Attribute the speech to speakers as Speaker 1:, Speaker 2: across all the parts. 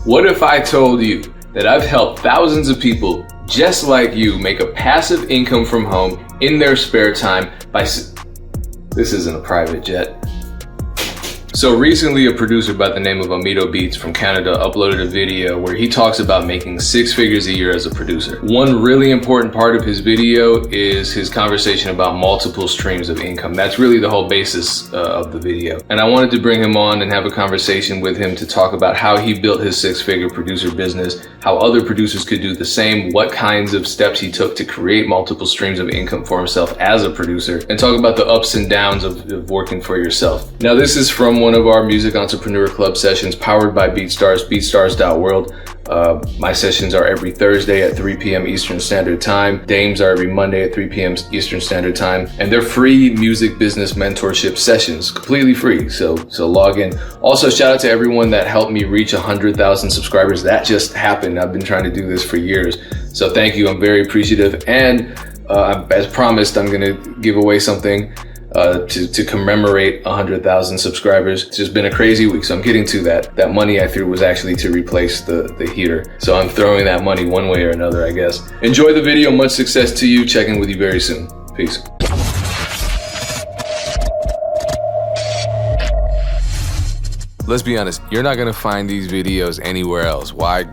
Speaker 1: What if I told you that I've helped thousands of people just like you make a passive income from home in their spare time by... This isn't a private jet. So recently, a producer by the name of Omito Beats from Canada uploaded a video where he talks about making 6 figures a year as a producer. One really important part of his video is his conversation about multiple streams of income. That's really the whole basis of the video. And I wanted to bring him on and have a conversation with him to talk about how he built his 6-figure producer business, how other producers could do the same, what kinds of steps he took to create multiple streams of income for himself as a producer, and talk about the ups and downs of working for yourself. Now, this is from one of our Music Entrepreneur Club sessions powered by BeatStars, beatstars.world. My sessions are every Thursday at 3 p.m. Eastern Standard Time. Dame's are every Monday at 3 p.m. Eastern Standard Time. And they're free music business mentorship sessions, completely free. So log in. Also, shout out to everyone that helped me reach 100,000 subscribers. That just happened. I've been trying to do this for years. So thank you. I'm very appreciative. And as promised, I'm going to give away something to commemorate 100,000 subscribers. It's just been a crazy week, so I'm getting to that. That money I threw was actually to replace the heater. So I'm throwing that money one way or another, I guess. Enjoy the video. Much success to you. Check in with you very soon. Peace. Let's be honest, you're not gonna find these videos anywhere else. Why?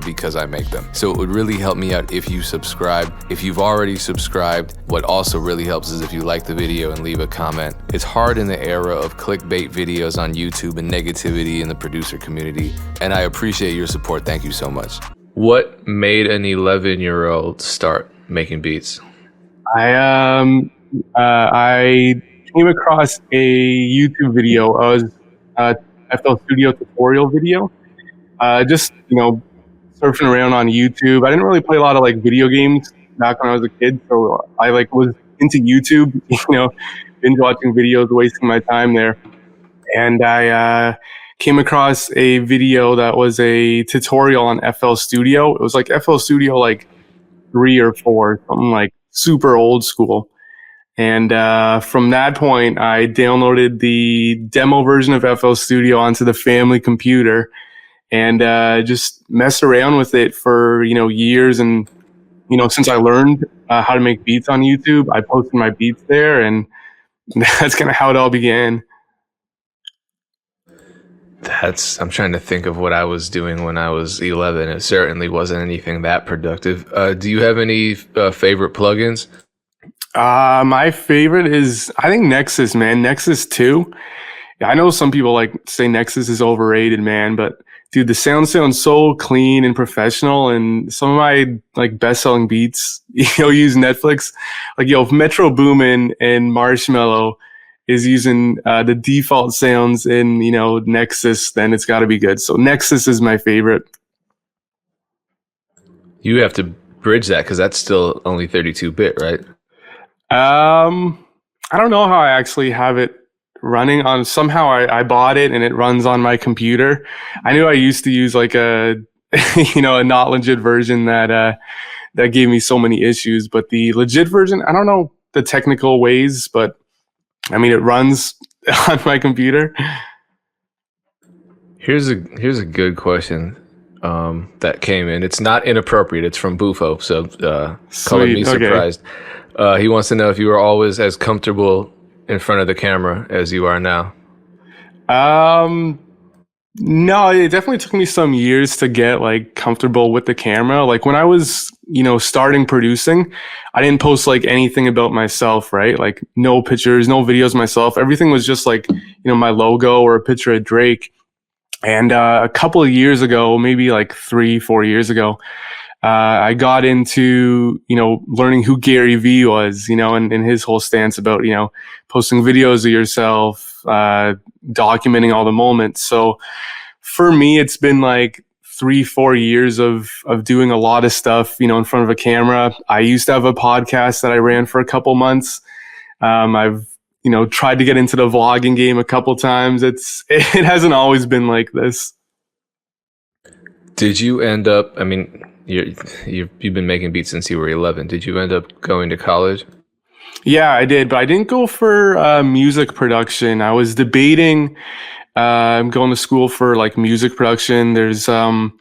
Speaker 1: Because I make them. So it would really help me out if you subscribe. If you've already subscribed, what also really helps is if you like the video and leave a comment. It's hard in the era of clickbait videos on YouTube and negativity in the producer community, and I appreciate your support. Thank you so much. What made an 11-year-old start making beats?
Speaker 2: I came across a YouTube video. I was FL Studio tutorial video. Just, surfing around on YouTube. I didn't really play a lot of video games back when I was a kid, so I was into YouTube, binge watching videos, wasting my time there. And I came across a video that was a tutorial on FL Studio. It was FL Studio 3 or 4, something super old school. And from that point, I downloaded the demo version of FL Studio onto the family computer and just messed around with it for, years. And, since I learned how to make beats on YouTube, I posted my beats there, and that's kind of how it all began.
Speaker 1: I'm trying to think of what I was doing when I was 11. It certainly wasn't anything that productive. Do you have any favorite plugins?
Speaker 2: My favorite is, I think, Nexus, man. Nexus 2. Yeah, I know some people say Nexus is overrated, man, but dude, the sounds so clean and professional, and some of my best-selling beats, use Netflix. If Metro Boomin and Marshmello is using the default sounds in, Nexus, then it's got to be good. So Nexus is my favorite. You
Speaker 1: have to bridge that because that's still only 32-bit, right?
Speaker 2: I don't know how I actually have it running on. Somehow I bought it and it runs on my computer. I knew I used to use a a not legit version that gave me so many issues, but the legit version, I don't know the technical ways, but I mean, it runs on my computer.
Speaker 1: Here's a good question that came in. It's not inappropriate. It's from Bufo, so calling me surprised. Okay. He wants to know if you were always as comfortable in front of the camera as you are now.
Speaker 2: No, it definitely took me some years to get comfortable with the camera. When I was, starting producing, I didn't post anything about myself, right? No pictures, no videos myself. Everything was just my logo or a picture of Drake. And a couple of years ago, maybe 3-4 years ago, I got into, learning who Gary Vee was, and his whole stance about, posting videos of yourself, documenting all the moments. So for me, it's been 3-4 years of doing a lot of stuff, in front of a camera. I used to have a podcast that I ran for a couple months. I've, tried to get into the vlogging game a couple times. It hasn't always been like this.
Speaker 1: Did you end up, you've been making beats since you were 11. Did you end up going to college?
Speaker 2: Yeah, I did, but I didn't go for music production. I was debating I'm going to school for like music production. There's around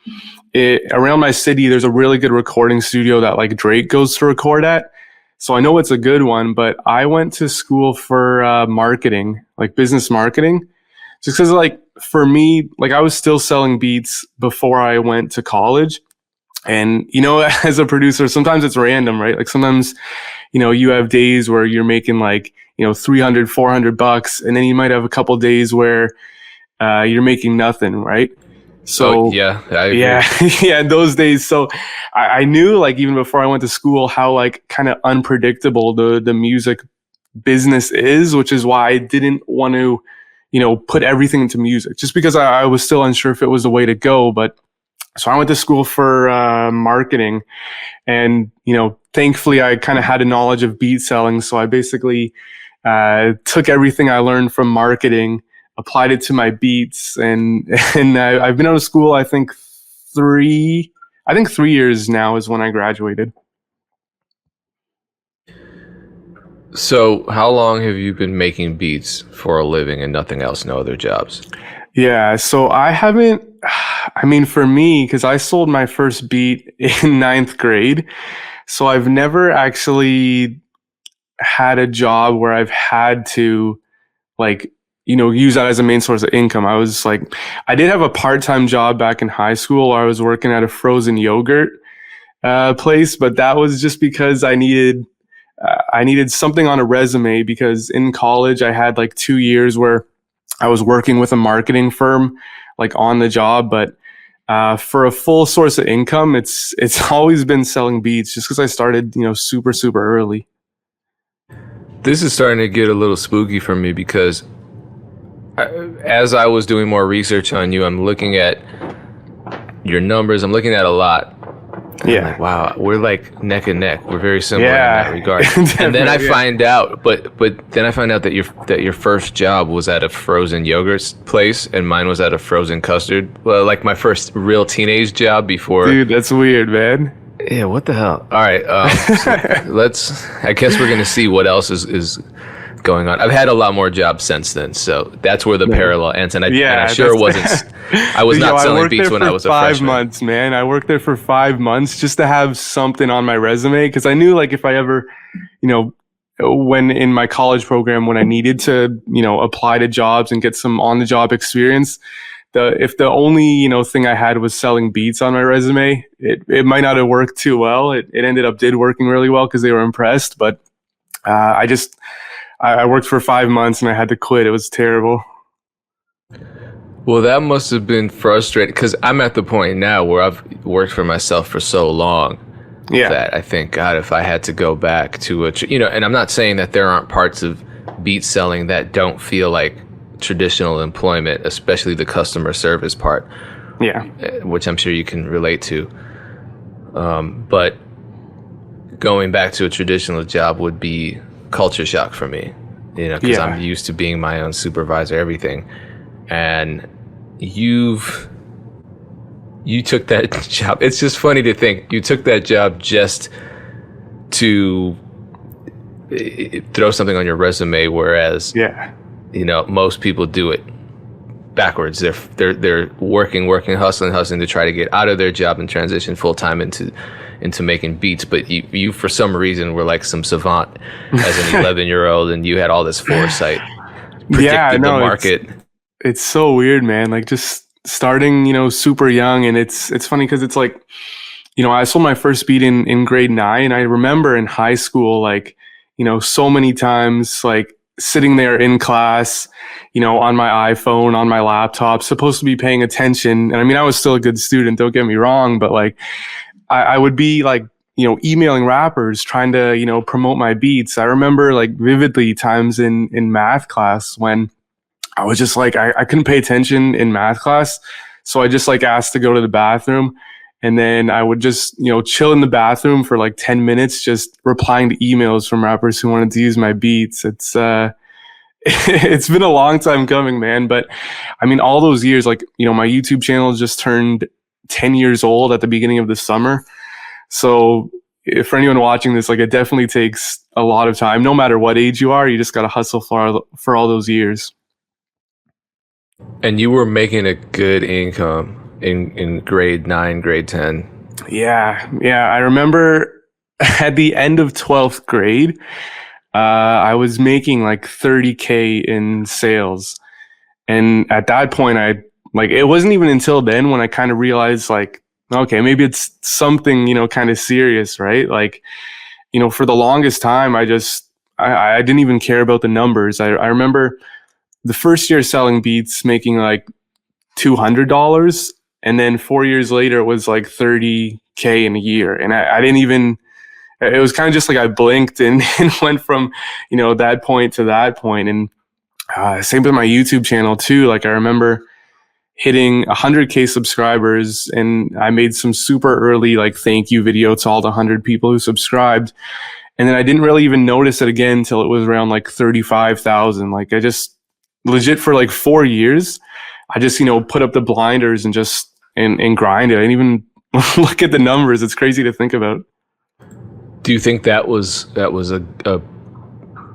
Speaker 2: my city, there's a really good recording studio that like Drake goes to record at. So I know it's a good one, but I went to school for marketing, like business marketing, just because like for me, like I was still selling beats before I went to college. And, as a producer, sometimes it's random, right? Like sometimes, you have days where you're making like, 300, $400, and then you might have a couple days where you're making nothing, right?
Speaker 1: Oh
Speaker 2: So
Speaker 1: yeah, I agree.
Speaker 2: yeah, yeah, those days. So I knew like even before I went to school how like kind of unpredictable the music business is, which is why I didn't want to, put everything into music just because I was still unsure if it was the way to go. But so I went to school for marketing, and thankfully I kind of had a knowledge of beat selling. So I basically took everything I learned from marketing, applied it to my beats, and I've been out of school. I think 3 years now is when I graduated.
Speaker 1: So, how long have you been making beats for a living and nothing else, no other jobs?
Speaker 2: Yeah, so I haven't. I mean, for me, because I sold my first beat in ninth grade, so I've never actually had a job where I've had to like use that as a main source of income. I did have a part-time job back in high school where I was working at a frozen yogurt place, but that was just because I needed something on a resume, because in college I had like 2 years where I was working with a marketing firm like on the job. But for a full source of income, it's always been selling beats, just because I started super super early.
Speaker 1: This is starting to get a little spooky for me because as I was doing more research on you, I'm looking at your numbers. I'm looking at a lot.
Speaker 2: Yeah.
Speaker 1: I'm like, wow, we're like neck and neck. We're very similar
Speaker 2: Yeah.
Speaker 1: in that regard. And then I find out, but then I find out that your first job was at a frozen yogurt place, and mine was at a frozen custard. Well, like my first real teenage job before.
Speaker 2: Dude, that's weird, man.
Speaker 1: Yeah, what the hell? All right, so I guess we're gonna see what else is going on. I've had a lot more jobs since then, so that's where the parallel ends. And I sure wasn't. I was not selling beats when I was a freshman.
Speaker 2: 5 months, man. I worked there for 5 months just to have something on my resume, because I knew like if I ever, when in my college program, when I needed to, apply to jobs and get some on the job experience, if the only thing I had was selling beats on my resume, it might not have worked too well. It ended up working really well because they were impressed. But I worked for 5 months and I had to quit. It was terrible.
Speaker 1: Well, that must have been frustrating, because I'm at the point now where I've worked for myself for so long that I think, God, if I had to go back to and I'm not saying that there aren't parts of beat selling that don't feel like traditional employment, especially the customer service part, which I'm sure you can relate to. But going back to a traditional job would be culture shock for me, because I'm used to being my own supervisor, everything. And you took that job. It's just funny to think you took that job just to throw something on your resume, whereas most people do it backwards. They're working, hustling to try to get out of their job and transition full time into making beats. But you for some reason were like some savant as an 11-year-old, and you had all this foresight, predicted the market.
Speaker 2: It's so weird, man. Like just starting, super young. And it's funny because it's like, I sold my first beat in grade 9. I remember in high school, like, so many times, like sitting there in class, on my iPhone, on my laptop, supposed to be paying attention. And I mean, I was still a good student, don't get me wrong, but like I would be like, emailing rappers trying to, promote my beats. I remember like vividly times in math class when I was just like, I couldn't pay attention in math class. So I just like asked to go to the bathroom. And then I would just, chill in the bathroom for like 10 minutes, just replying to emails from rappers who wanted to use my beats. It's, it's been a long time coming, man. But I mean, all those years, like, my YouTube channel just turned 10 years old at the beginning of the summer. So if for anyone watching this, like it definitely takes a lot of time, no matter what age you are, you just got to hustle for all those years.
Speaker 1: And you were making a good income in grade 9, grade 10.
Speaker 2: Yeah. I remember at the end of 12th grade, I was making like 30K in sales. And at that point, it wasn't even until then when I kind of realized, like, okay, maybe it's something, kind of serious, right? Like, for the longest time, I didn't even care about the numbers. I remember the first year selling beats, making like $200. And then 4 years later, it was like 30K in a year. And I didn't even, it was kind of just like I blinked and went from, that point to that point. And same with my YouTube channel too. Like I remember hitting 100K subscribers, and I made some super early like thank you video to all the 100 people who subscribed. And then I didn't really even notice it again until it was around like 35,000. Like I just legit for like 4 years, I just, put up the blinders and just, and grind it. I didn't even look at the numbers. It's crazy to think about.
Speaker 1: Do you think that was a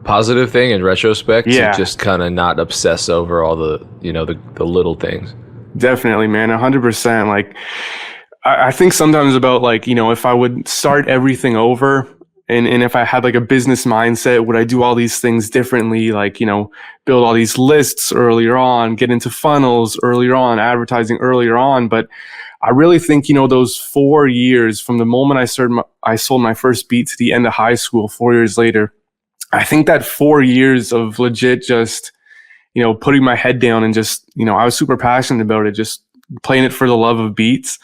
Speaker 1: positive thing in retrospect?
Speaker 2: Yeah.
Speaker 1: To just kind of not obsess over all the, the little things.
Speaker 2: Definitely, man. 100%. Like, I think sometimes about like, if I would start everything over, and if I had like a business mindset, would I do all these things differently? Like, build all these lists earlier on, get into funnels earlier on, advertising earlier on. But I really think, those 4 years from the moment I sold my first beat to the end of high school, 4 years later, I think that 4 years of legit just, putting my head down and just, I was super passionate about it, just playing it for the love of beats.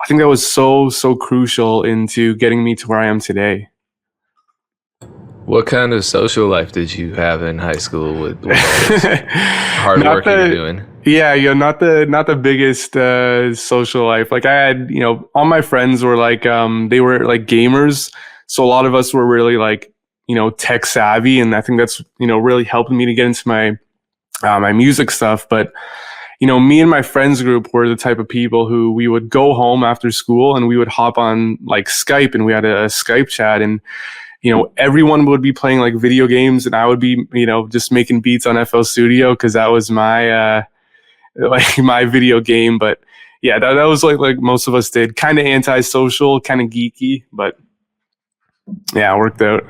Speaker 2: I think that was so crucial into getting me to where I am today.
Speaker 1: What kind of social life did you have in high school with all this hard work you were doing?
Speaker 2: Yeah, not the biggest social life. Like I had, all my friends were like, they were like gamers. So a lot of us were really like, tech savvy. And I think that's, really helped me to get into my music stuff. But, me and my friends group were the type of people who we would go home after school and we would hop on like Skype, and we had a Skype chat, and everyone would be playing like video games, and I would be, just making beats on FL Studio because that was my like my video game. But yeah, that was like most of us did. Kind of antisocial, kind of geeky, but yeah, it worked out.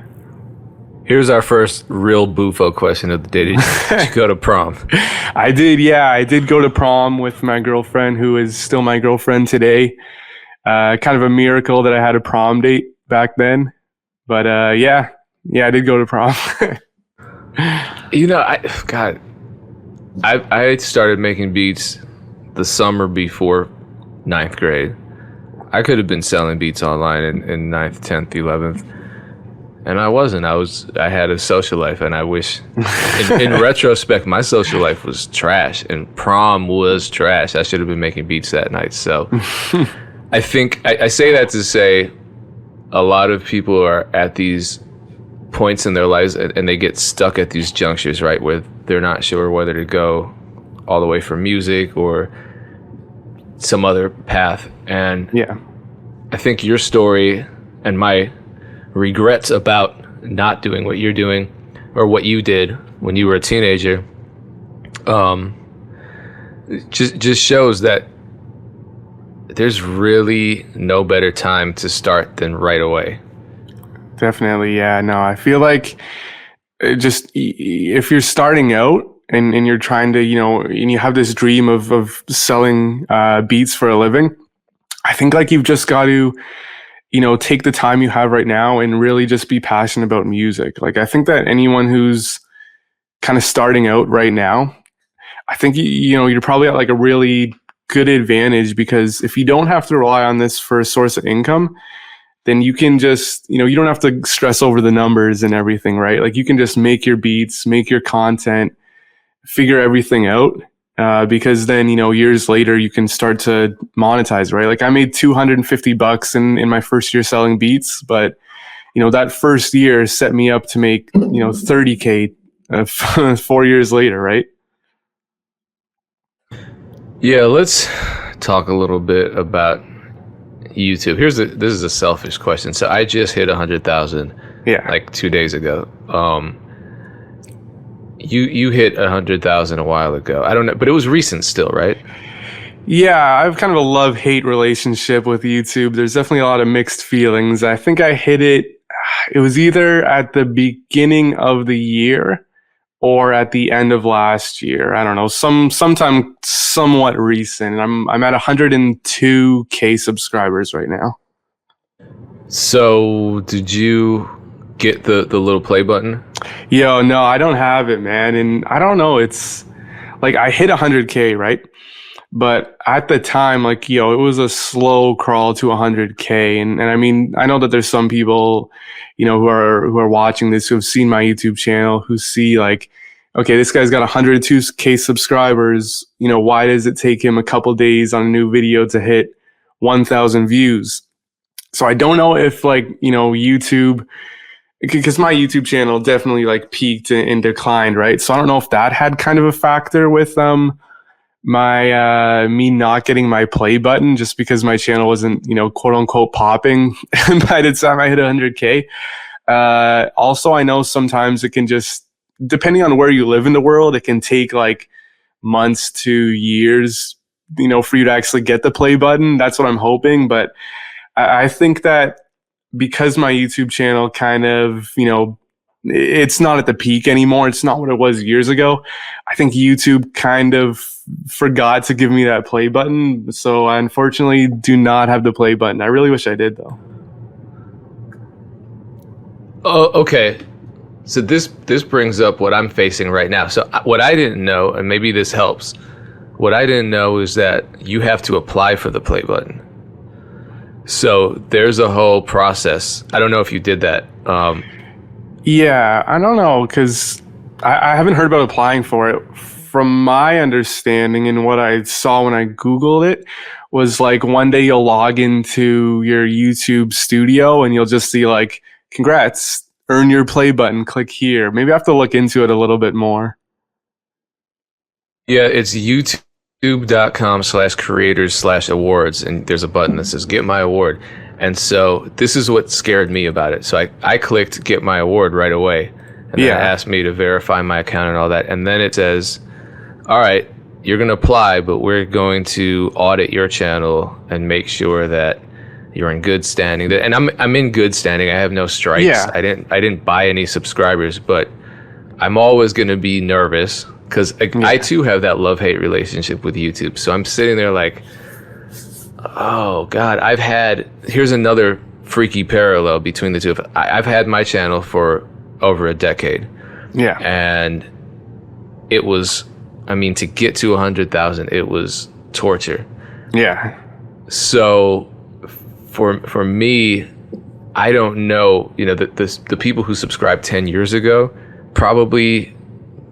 Speaker 1: Here's our first real bufo question of the day. Did you go to prom?
Speaker 2: I did, yeah. I did go to prom with my girlfriend, who is still my girlfriend today. Kind of a miracle that I had a prom date back then. But yeah, I did go to prom.
Speaker 1: I started making beats the summer before 9th grade. I could have been selling beats online in 9th, 10th, 11th. And I wasn't. I had a social life, and I wish, in retrospect, my social life was trash, and prom was trash. I should have been making beats that night. So I think I say that to say a lot of people are at these points in their lives, and they get stuck at these junctures, right, where they're not sure whether to go all the way for music or some other path. And
Speaker 2: yeah,
Speaker 1: I think your story and my regrets about not doing what you're doing or what you did when you were a teenager just shows that there's really no better time to start than right away.
Speaker 2: Definitely. Yeah, no, I feel like just if you're starting out and you're trying to, and you have this dream of selling beats for a living, I think like you've just got to, take the time you have right now and really just be passionate about music. Like I think that anyone who's kind of starting out right now, I think, you're probably at like a really good advantage, because if you don't have to rely on this for a source of income, then you can just, you don't have to stress over the numbers and everything, right? Like you can just make your beats, make your content, figure everything out. Because then, years later you can start to monetize, right? Like I made $250 in my first year selling beats, but, that first year set me up to make, 30K 4 years later, right?
Speaker 1: Yeah, let's talk a little bit about YouTube. This is a selfish question. So I just hit 100,000 like 2 days ago. You hit 100,000 a while ago. I don't know, but it was recent still, right?
Speaker 2: Yeah, I've kind of a love-hate relationship with YouTube. There's definitely a lot of mixed feelings. I think I hit it, it was either at the beginning of the year or at the end of last year. I don't know, sometime somewhat recent. I'm at 102K subscribers right now.
Speaker 1: So did you get the little play button?
Speaker 2: Yo, no, I don't have it, man. And I don't know, it's like I hit 100K, right? But at the time, like, yo, it was a slow crawl to 100K. And I mean, I know that there's some people, who are watching this, who have seen my YouTube channel, who see like, okay, this guy's got 102K subscribers. Why does it take him a couple days on a new video to hit 1,000 views? So I don't know if like, YouTube, because my YouTube channel definitely like peaked and declined, right? So I don't know if that had kind of a factor with my me not getting my play button, just because my channel wasn't, quote unquote popping by the time I hit 100K. Also, I know sometimes it can just, depending on where you live in the world, it can take like months to years, for you to actually get the play button. That's what I'm hoping. But I think that because my YouTube channel kind of, it's not at the peak anymore. It's not what it was years ago. I think YouTube kind of forgot to give me that play button. So I unfortunately do not have the play button. I really wish I did, though.
Speaker 1: Oh, okay. So this brings up what I'm facing right now. So what I didn't know, and maybe this helps, what I didn't know is that you have to apply for the play button. So there's a whole process. I don't know if you did that.
Speaker 2: Yeah, I don't know, because I haven't heard about applying for it. From my understanding and what I saw when I Googled it, was like one day you'll log into your YouTube studio and you'll just see like, congrats, earn your play button, click here. Maybe I have to look into it a little bit more.
Speaker 1: Yeah, it's youtube.com/creators/awards, and there's a button that says get my award. And so this is what scared me about it. So I clicked get my award right away. And then it asked me to verify my account and all that. And then it says, all right, you're going to apply, but we're going to audit your channel and make sure that you're in good standing. And I'm in good standing. I have no strikes.
Speaker 2: Yeah.
Speaker 1: I didn't buy any subscribers, but I'm always going to be nervous because I too have that love-hate relationship with YouTube. So I'm sitting there like, oh God, here's another freaky parallel between the two. I've had my channel for over a decade.
Speaker 2: Yeah.
Speaker 1: And it was, to get to 100,000, it was torture. Yeah. So for me, I don't know, the people who subscribed 10 years ago probably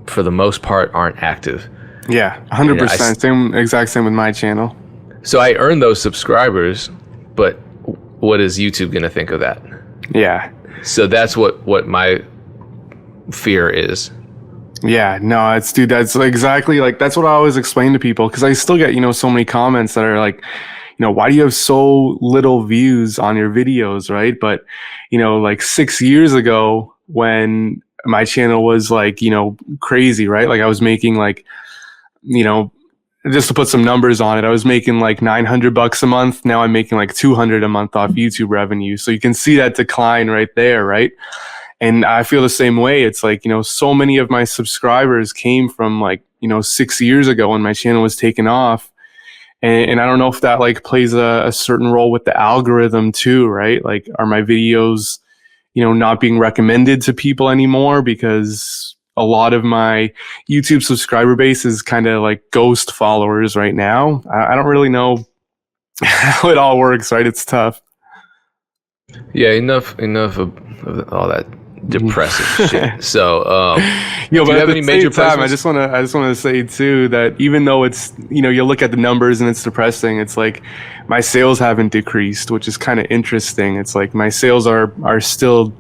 Speaker 1: for the most part aren't active.
Speaker 2: Yeah, 100%. Exact same with my channel.
Speaker 1: So I earned those subscribers, but what is YouTube going to think of that? Yeah. So that's what my fear is.
Speaker 2: Yeah, no, that's exactly like, that's what I always explain to people, because I still get, so many comments that are like, why do you have so little views on your videos, right? But, like 6 years ago when my channel was like, crazy, right? Like I was making like, just to put some numbers on it, I was making like $900 a month. Now I'm making like $200 a month off YouTube revenue. So you can see that decline right there, right? And I feel the same way. It's like, so many of my subscribers came from like, 6 years ago when my channel was taken off. And I don't know if that like plays a certain role with the algorithm too, right? Like, are my videos, not being recommended to people anymore because a lot of my YouTube subscriber base is kind of like ghost followers right now. I don't really know how it all works, right? It's tough.
Speaker 1: Yeah, enough of all that depressive shit. So,
Speaker 2: but do you have any major time? I just want to say too that even though it's, you look at the numbers and it's depressing, it's like my sales haven't decreased, which is kind of interesting. It's like my sales are still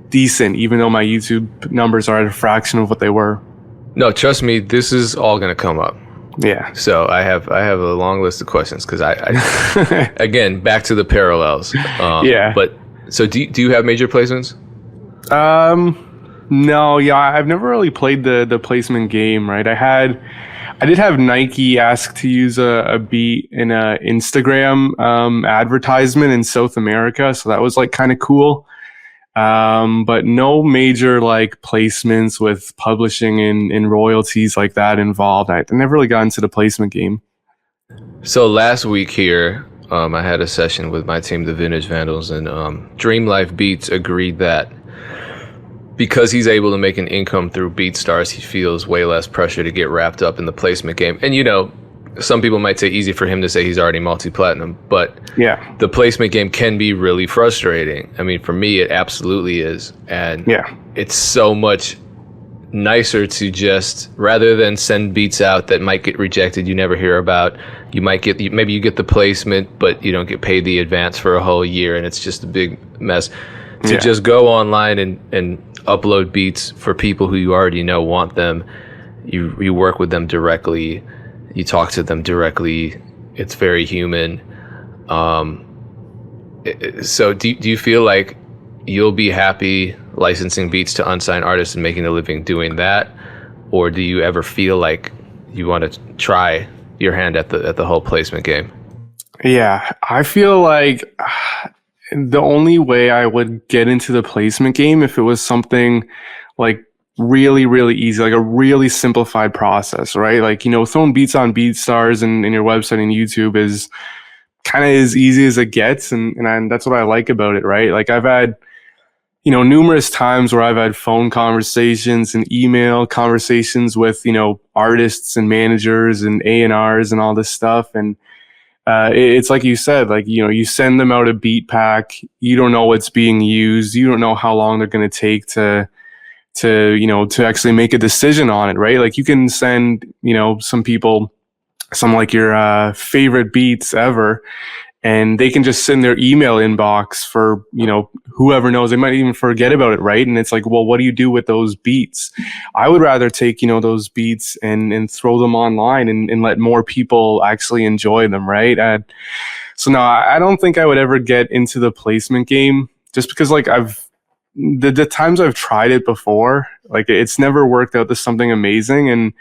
Speaker 2: decent, even though my YouTube numbers are at a fraction of what they were.
Speaker 1: No, trust me, this is all going to come up.
Speaker 2: Yeah.
Speaker 1: So I have a long list of questions because I again, back to the parallels. Yeah. But so do you have major placements?
Speaker 2: No, yeah, I've never really played the placement game, right? I did have Nike ask to use a beat in a Instagram advertisement in South America, so that was like kind of cool. But no major like placements with publishing and royalties like that involved. I never really got into the placement game.
Speaker 1: So last week here, I had a session with my team, the Vintage Vandals, and Dream Life Beats agreed that because he's able to make an income through BeatStars, he feels way less pressure to get wrapped up in the placement game. And, you know, some people might say easy for him to say he's already multi-platinum, but
Speaker 2: Yeah,
Speaker 1: the placement game can be really frustrating. I mean, for me, it absolutely is. And
Speaker 2: yeah,
Speaker 1: it's so much nicer to just, rather than send beats out that might get rejected, you never hear about, you might get, maybe you get the placement, but you don't get paid the advance for a whole year, and it's just a big mess. To
Speaker 2: Yeah.
Speaker 1: just go online and upload beats for people who you already know want them. You work with them directly. You talk to them directly. It's very human. So do you feel like you'll be happy licensing beats to unsigned artists and making a living doing that? Or do you ever feel like you want to try your hand at the whole placement game?
Speaker 2: Yeah, I feel like the only way I would get into the placement game if it was something like really, really easy, like a really simplified process, right? Like, you know, throwing beats on BeatStars and your website and YouTube is kind of as easy as it gets. And that's what I like about it, right? Like I've had, you know, numerous times where I've had phone conversations and email conversations with, you know, artists and managers and A&Rs and all this stuff. And it's like you said, like, you know, you send them out a beat pack, you don't know what's being used, you don't know how long they're going to take you know, to actually make a decision on it, right? Like you can send, you know, some people some like your favorite beats ever, and they can just sit in their email inbox for, you know, whoever knows, they might even forget about it, right? And it's like, well, what do you do with those beats? I would rather take, you know, those beats and throw them online and let more people actually enjoy them, right? So no, I don't think I would ever get into the placement game, just because like the times I've tried it before, like it's never worked out to something amazing. And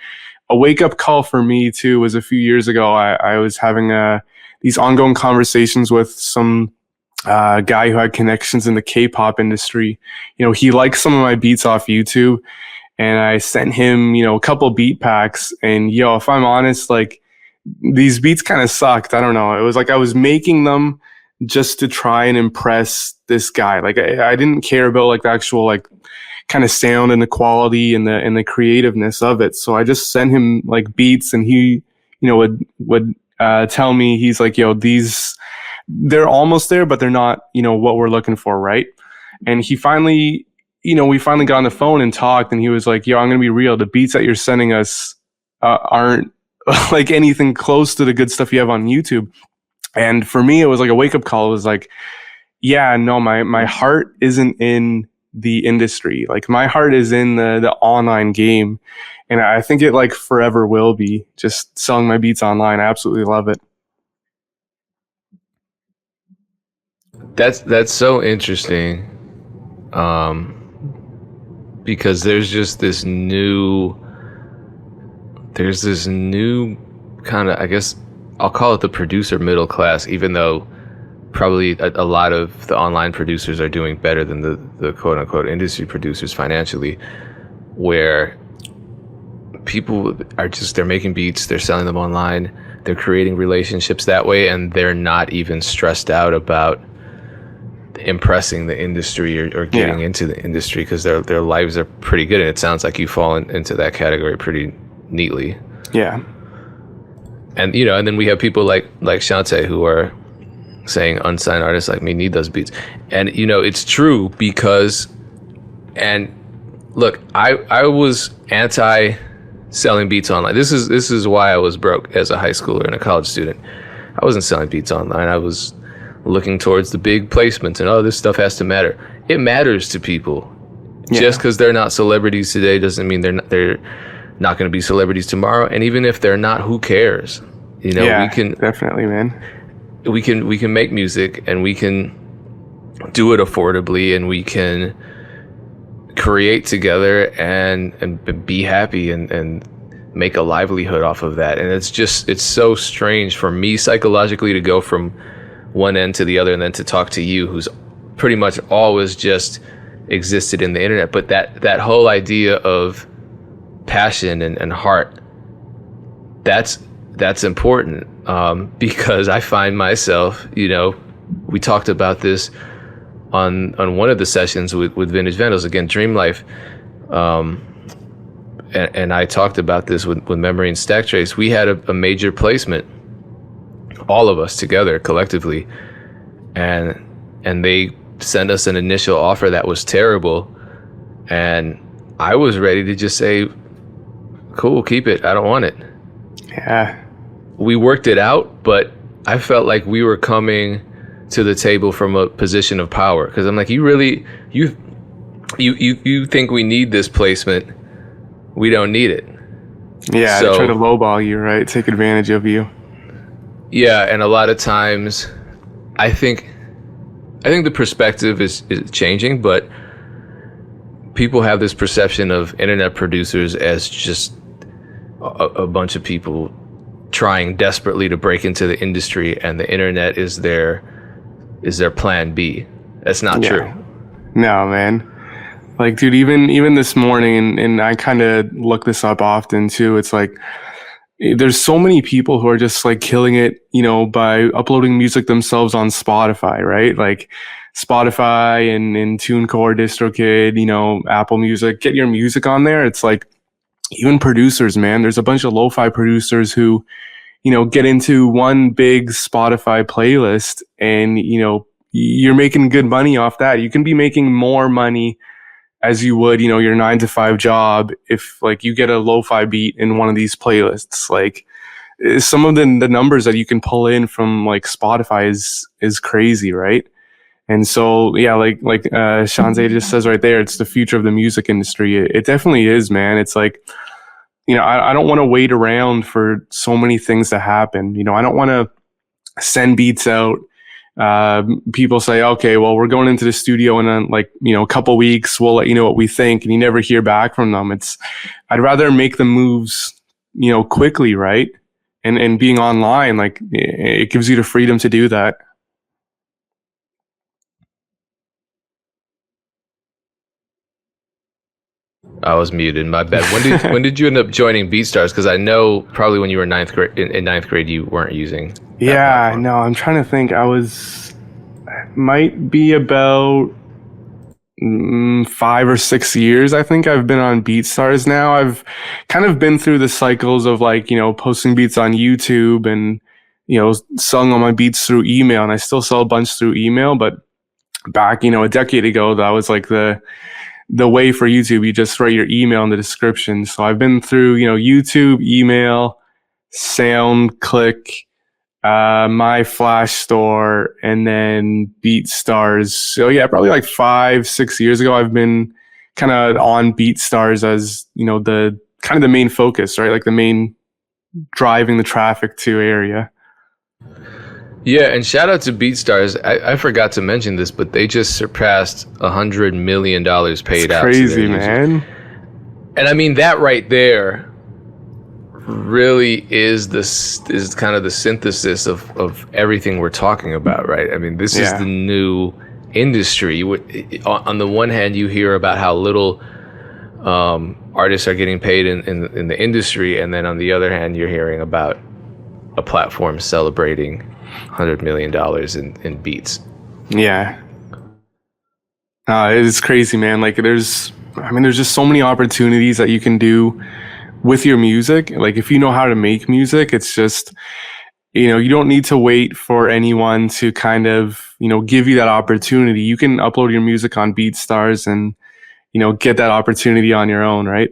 Speaker 2: a wake up call for me too was a few years ago. I was having these ongoing conversations with some guy who had connections in the K-pop industry. You know, he liked some of my beats off YouTube, and I sent him, you know, a couple beat packs. And yo, if I'm honest, like these beats kind of sucked. I don't know. It was like I was making them just to try and impress this guy. Like I didn't care about like the actual like kind of sound and the quality and the creativeness of it. So I just sent him like beats, and he, you know, would tell me, he's like, yo, they're almost there, but they're not, you know, what we're looking for, right? And he finally, you know, we finally got on the phone and talked, and he was like, yo, I'm gonna be real, the beats that you're sending us aren't like anything close to the good stuff you have on YouTube. And for me, it was like a wake up call. It was like, yeah, no, my heart isn't in the industry. Like my heart is in the online game. And I think it like forever will be, just selling my beats online. I absolutely love it.
Speaker 1: That's so interesting. Because there's this new kind of, I guess I'll call it the producer middle class, even though probably a lot of the online producers are doing better than the quote unquote industry producers financially, where people are they're making beats, they're selling them online, they're creating relationships that way, and they're not even stressed out about impressing the industry or getting into the industry, because their lives are pretty good. And it sounds like you fall into that category pretty neatly.
Speaker 2: Yeah.
Speaker 1: And you know, and then we have people like Shante who are saying unsigned artists like me need those beats. And you know, it's true, because, and look, I was anti selling beats online. This is why I was broke as a high schooler and a college student. I wasn't selling beats online. I was looking towards the big placements and, oh, this stuff has to matter. It matters to people. Yeah. Just because they're not celebrities today doesn't mean they're not going to be celebrities tomorrow. And even if they're not, who cares? You know,
Speaker 2: yeah,
Speaker 1: we can
Speaker 2: definitely, man.
Speaker 1: We can make music, and we can do it affordably, and we can create together and be happy and make a livelihood off of that. And it's so strange for me psychologically to go from one end to the other and then to talk to you, who's pretty much always just existed in the internet. But that whole idea of passion and heart, that's important, because I find myself, we talked about this on one of the sessions with Vintage Vandals, again, Dream Life, and I talked about this with Memory and Stack Trace. We had a major placement, all of us together collectively, and they sent us an initial offer that was terrible, and I was ready to just say, cool, keep it, I don't want it.
Speaker 2: Yeah,
Speaker 1: we worked it out, but I felt like we were coming to the table from a position of power, because I'm like, you think we need this placement, we don't need it.
Speaker 2: Yeah, so, try to lowball you, right? Take advantage of you.
Speaker 1: Yeah, and a lot of times I think the perspective is changing, but people have this perception of internet producers as just a bunch of people trying desperately to break into the industry, and the internet is their plan B. That's not true.
Speaker 2: No, man. Like, dude, even this morning, and I kind of look this up often too. It's like, there's so many people who are just like killing it, by uploading music themselves on Spotify, right? Like Spotify and TuneCore, DistroKid, Apple Music, get your music on there. It's like, even producers, man, there's a bunch of lo-fi producers who, get into one big Spotify playlist, and, you're making good money off that. You can be making more money as you would, your 9-to-5 job if like you get a lo-fi beat in one of these playlists. Like, some of the numbers that you can pull in from like Spotify is crazy, right? And so, yeah, like Shanze just says right there, it's the future of the music industry. It definitely is, man. It's like, I don't want to wait around for so many things to happen. I don't want to send beats out. People say, okay, well, we're going into the studio in a couple weeks, we'll let you know what we think, and you never hear back from them. I'd rather make the moves, quickly, right? And being online, like, it gives you the freedom to do that.
Speaker 1: I was muted. My bad. When did you end up joining BeatStars? Because I know probably when you were in ninth grade, you weren't using.
Speaker 2: Yeah, no, I'm trying to think. Might be about 5 or 6 years. I think I've been on BeatStars now. I've kind of been through the cycles of like, posting beats on YouTube and, selling all my beats through email, and I still sell a bunch through email. But back, a decade ago, that was like the way for YouTube. You just write your email in the description. So I've been through, YouTube, email, SoundClick, my Flash Store, and then BeatStars. So yeah, probably like 5-6 years ago, I've been kind of on BeatStars as, the kind of the main focus, right? Like the main driving the traffic to area.
Speaker 1: Yeah, and shout out to BeatStars. I forgot to mention this, but they just surpassed $100 million paid out.
Speaker 2: Crazy, man.
Speaker 1: And I mean, that right there really is kind of the synthesis of everything we're talking about, right? I mean, this is the new industry. On the one hand, you hear about how little artists are getting paid in the industry, and then on the other hand, you're hearing about a platform celebrating $100 million in beats.
Speaker 2: Yeah. It's crazy, man. Like, there's just so many opportunities that you can do with your music. Like, if you know how to make music, it's just, you don't need to wait for anyone to kind of, give you that opportunity. You can upload your music on BeatStars and, get that opportunity on your own, right?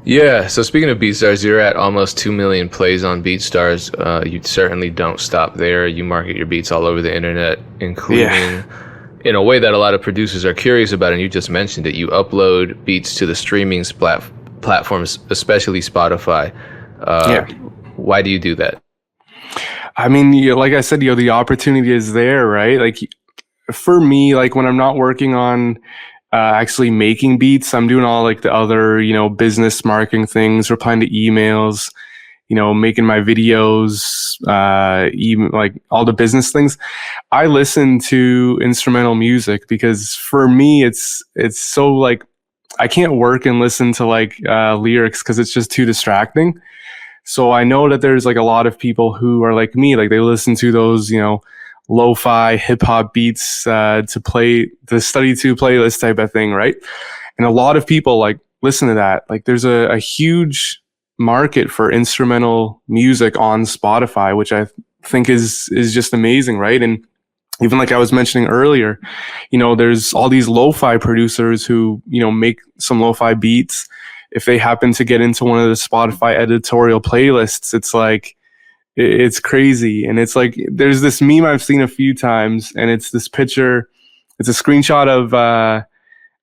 Speaker 1: Yeah, so speaking of BeatStars, you're at almost 2 million plays on BeatStars. You certainly don't stop there. You market your beats all over the internet, including in a way that a lot of producers are curious about, and you just mentioned it. You upload beats to the streaming platforms, especially Spotify. Why do you do that?
Speaker 2: I mean, like I said, the opportunity is there, right? Like, for me, like when I'm not working on actually making beats. I'm doing all like the other, business marketing things, replying to emails, making my videos, even like all the business things. I listen to instrumental music because for me, it's so like I can't work and listen to like lyrics because it's just too distracting. So I know that there's like a lot of people who are like me, like they listen to those, lo-fi hip hop beats to study to playlist type of thing, right? And a lot of people like listen to that. Like there's a huge market for instrumental music on Spotify, which I think is just amazing, right? And even like I was mentioning earlier, there's all these lo-fi producers who, make some lo-fi beats. If they happen to get into one of the Spotify editorial playlists, it's like, it's crazy. And it's like, there's this meme I've seen a few times, and it's this picture, it's a screenshot of a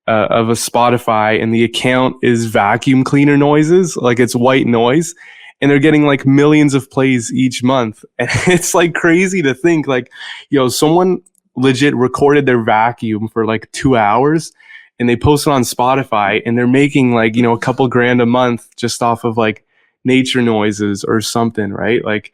Speaker 2: Spotify, and the account is vacuum cleaner noises, like it's white noise, and they're getting like millions of plays each month. And it's like crazy to think like, someone legit recorded their vacuum for like 2 hours and they post it on Spotify, and they're making like, a couple grand a month just off of like nature noises or something, right? Like,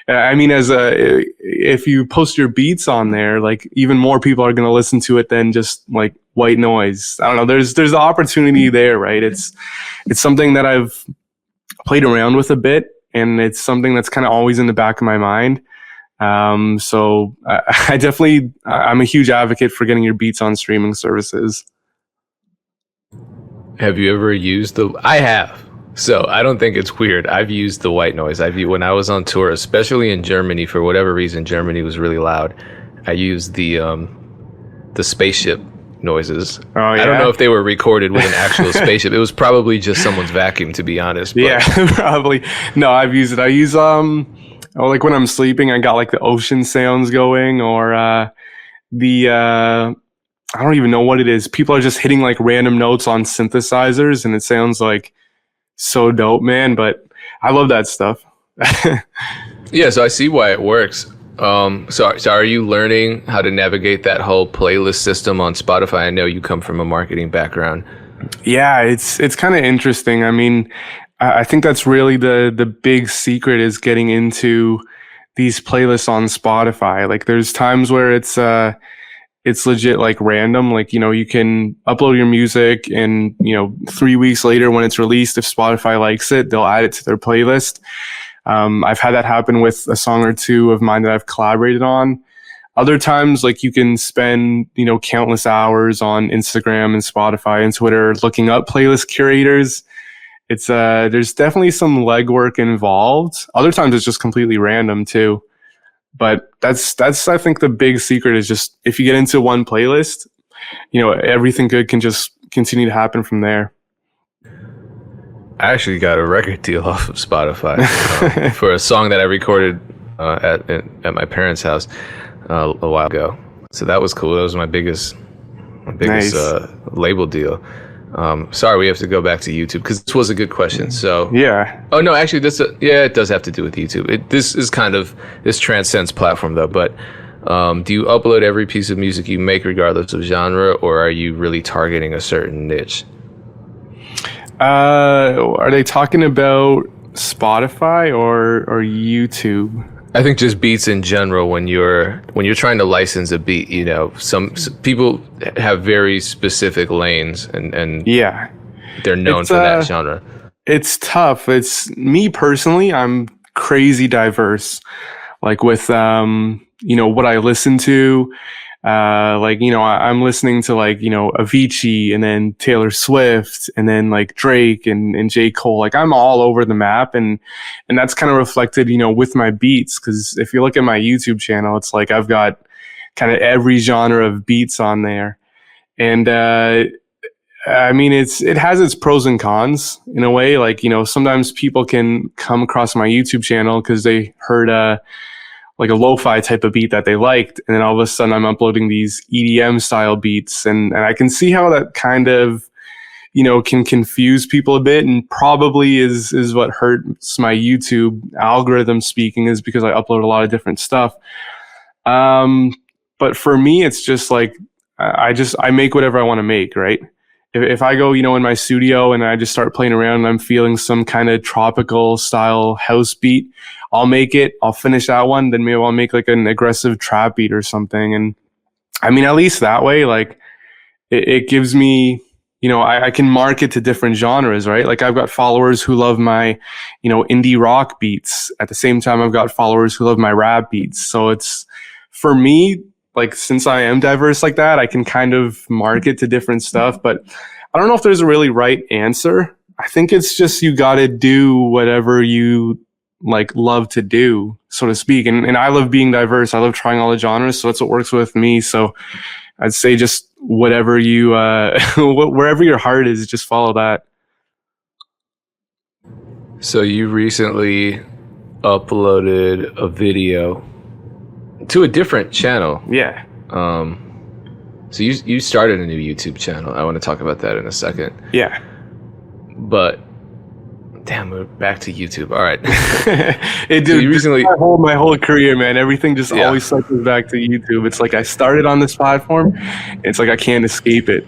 Speaker 2: I mean, if you post your beats on there, like even more people are going to listen to it than just like white noise. I don't know. There's the opportunity there, right? It's something that I've played around with a bit, and it's something that's kind of always in the back of my mind. So I'm a huge advocate for getting your beats on streaming services.
Speaker 1: Have you ever used I have. So I don't think it's weird. I've used the white noise. When I was on tour, especially in Germany, for whatever reason, Germany was really loud. I used the spaceship noises.
Speaker 2: Oh, yeah?
Speaker 1: I don't know if they were recorded with an actual spaceship. It was probably just someone's vacuum, to be honest. But.
Speaker 2: Yeah, probably. No, I've used it. I use like when I'm sleeping, I got like the ocean sounds going, or I don't even know what it is. People are just hitting like random notes on synthesizers, and it sounds like so dope, man. But I love that stuff.
Speaker 1: Yeah, so I see why it works. So are you learning how to navigate that whole playlist system on Spotify? I know you come from a marketing background.
Speaker 2: Yeah, it's kind of interesting. I mean, I think that's really the big secret, is getting into these playlists on Spotify. Like there's times where it's legit like random. Like, you can upload your music, and 3 weeks later when it's released, if Spotify likes it, they'll add it to their playlist. I've had that happen with a song or two of mine that I've collaborated on. Other times, like you can spend, countless hours on Instagram and Spotify and Twitter looking up playlist curators. It's there's definitely some legwork involved. Other times it's just completely random too. But that's I think the big secret is just, if you get into one playlist, everything good can just continue to happen from there.
Speaker 1: I actually got a record deal off of Spotify for a song that I recorded at my parents' house a while ago. So that was cool. That was my biggest nice. Label deal. Sorry, we have to go back to YouTube because this was a good question. So
Speaker 2: yeah.
Speaker 1: Oh no, actually, it does have to do with YouTube. This transcends platform though. But do you upload every piece of music you make regardless of genre, or are you really targeting a certain niche?
Speaker 2: Are they talking about Spotify or YouTube?
Speaker 1: I think just beats in general. When you're trying to license a beat, some people have very specific lanes, and
Speaker 2: yeah,
Speaker 1: they're known for that genre.
Speaker 2: It's tough. It's me personally. I'm crazy diverse, like with what I listen to. I'm listening to like, Avicii, and then Taylor Swift, and then like Drake and J. Cole. Like I'm all over the map, and that's kind of reflected, with my beats. Cause if you look at my YouTube channel, it's like I've got kind of every genre of beats on there. And, I mean, it has its pros and cons in a way. Like, sometimes people can come across my YouTube channel cause they heard, like a lo-fi type of beat that they liked, and then all of a sudden I'm uploading these EDM style beats, and I can see how that kind of, can confuse people a bit, and probably is what hurts my YouTube algorithm speaking, is because I upload a lot of different stuff. But for me, it's just like, I make whatever I want to make, right? If I go, in my studio and I just start playing around and I'm feeling some kind of tropical style house beat, I'll make it. I'll finish that one. Then maybe I'll make like an aggressive trap beat or something. And I mean, at least that way, like it gives me, I can market to different genres, right? Like I've got followers who love my, indie rock beats. At the same time, I've got followers who love my rap beats. So it's, for me, like, since I am diverse like that, I can kind of market to different stuff. But I don't know if there's a really right answer. I think it's just you got to do whatever you like love to do, so to speak. And I love being diverse. I love trying all the genres. So that's what works with me. So I'd say just whatever you, wherever your heart is, just follow that.
Speaker 1: So you recently uploaded a video to a different channel.
Speaker 2: Yeah.
Speaker 1: So you started a new YouTube channel. I want to talk about that in a second.
Speaker 2: Yeah.
Speaker 1: But damn, we're back to YouTube. All right.
Speaker 2: It did. So you recently, my whole career, man. Everything just always cycles back to YouTube. It's like I started on this platform. It's like I can't escape it.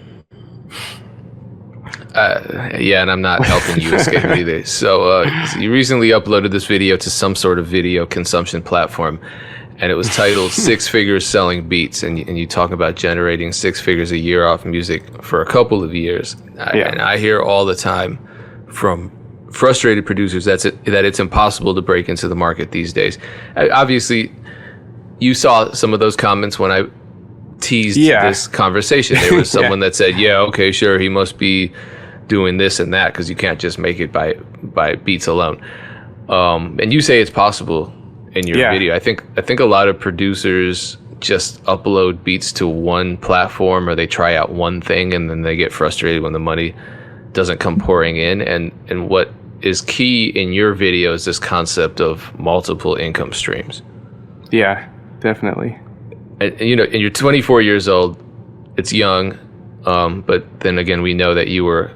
Speaker 1: Yeah, and I'm not helping you escape it either. So you recently uploaded this video to some sort of video consumption platform, and it was titled Six Figures Selling Beats, and you talk about generating 6 figures a year off music for a couple of years. And I hear all the time from frustrated producers that it's impossible to break into the market these days. Obviously, you saw some of those comments when I teased this conversation. There was someone that said, yeah, okay, sure, he must be doing this and that, because you can't just make it by beats alone. And you say it's possible in your video. I think a lot of producers just upload beats to one platform, or they try out one thing and then they get frustrated when the money doesn't come pouring in. And what is key in your video is this concept of multiple income streams. Yeah,
Speaker 2: definitely.
Speaker 1: And you're 24 years old. It's young, but then again, we know that you were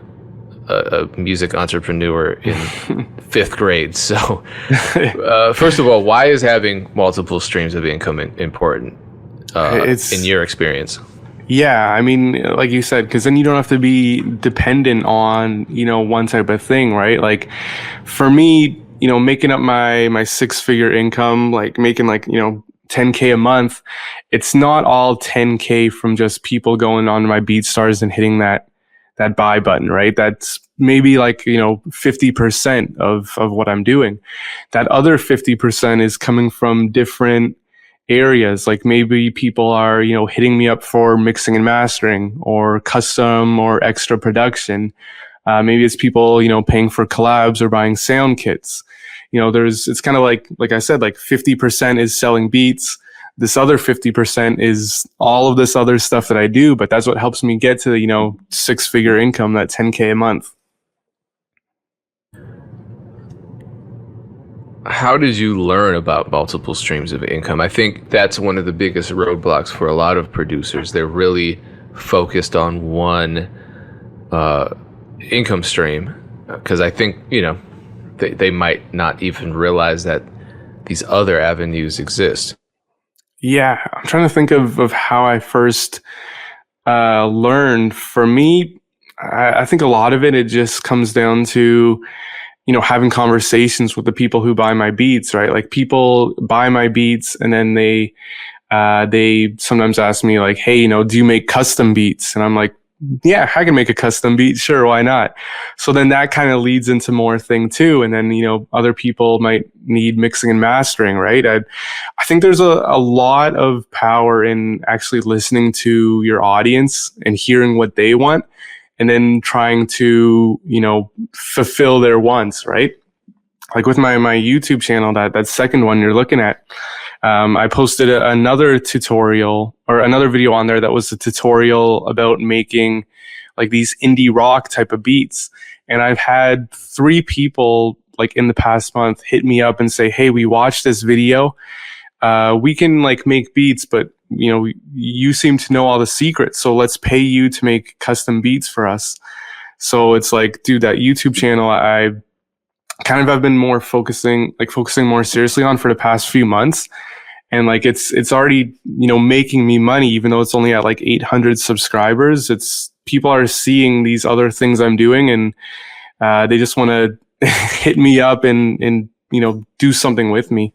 Speaker 1: a music entrepreneur in 5th grade. So first of all, why is having multiple streams of income important in your experience?
Speaker 2: Yeah, I mean, like you said, because then you don't have to be dependent on, one type of thing, right? Like for me, making up my 6-figure income, like making like, $10K a month, it's not all $10K from just people going on my BeatStars and hitting that buy button, right? That's maybe like, 50% of what I'm doing. That other 50% is coming from different areas. Like maybe people are, hitting me up for mixing and mastering or custom or extra production. Maybe it's people, paying for collabs or buying sound kits. It's kind of like I said, like 50% is selling beats. This other 50% is all of this other stuff that I do, but that's what helps me get to the, 6-figure income, that 10K a month.
Speaker 1: How did you learn about multiple streams of income? I think that's one of the biggest roadblocks for a lot of producers. They're really focused on one income stream, because I think, they might not even realize that these other avenues exist.
Speaker 2: Yeah, I'm trying to think of how I first learned. For me, I think a lot of it just comes down to, having conversations with the people who buy my beats, right? Like people buy my beats and then they sometimes ask me like, hey, do you make custom beats? And I'm like, yeah, I can make a custom beat. Sure, why not? So then that kind of leads into more thing too. And then, other people might need mixing and mastering, right? I think there's a lot of power in actually listening to your audience and hearing what they want, and then trying to, fulfill their wants, right? Like with my YouTube channel, that second one you're looking at, I posted another tutorial or another video on there that was a tutorial about making like these indie rock type of beats. And I've had 3 people like in the past month hit me up and say, hey, we watched this video. We can like make beats, but you seem to know all the secrets. So let's pay you to make custom beats for us. So it's like, dude, that YouTube channel, I've been focusing more seriously on for the past few months. and like it's already, making me money, even though it's only at like 800 subscribers. It's people are seeing these other things I'm doing, and they just want to hit me up and do something with me.